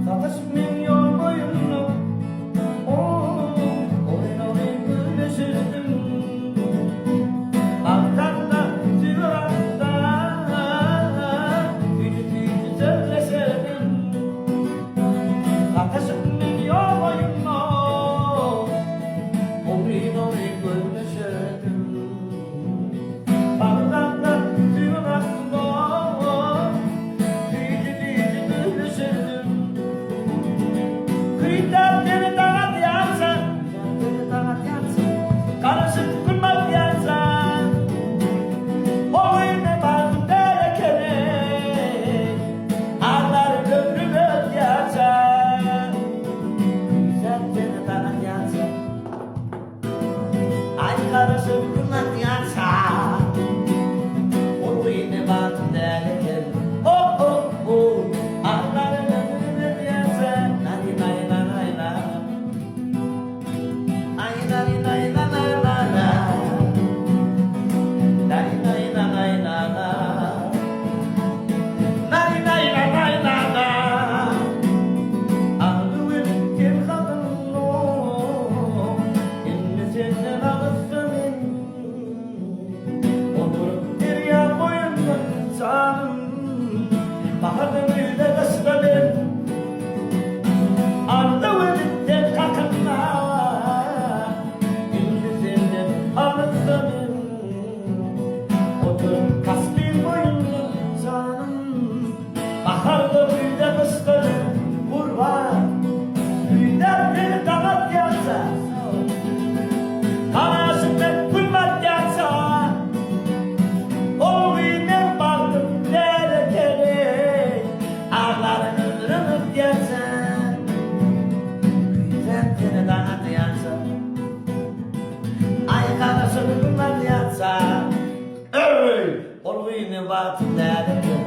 Kafasımın yol boyunu oyun gülleşirdim. Baktanda civarında yüzü söyleşirdim. Kafasımın yol boyunu oyun gülleşirdim. Baktanda civarında yüzü gülleşirdim. Kıyıda beni damat yansa, karışık kurmak yansa, o yine bazı derekene, ağlar köprüme yansa. Kıyıda beni damat yansa, ay karışık kurmak yansa, o yine bazı derekene, ağlar köprüme yansa. Baharda büyüde kıskanır kurban, büyüder beni damat yansa, kanasından kulmak yansa, o büyüden baktım derekeli, ağların ömrümüz yansa, büyüden beni damat yansa, ay kanasından kulmak yansa, o büyüden baktım derekeli.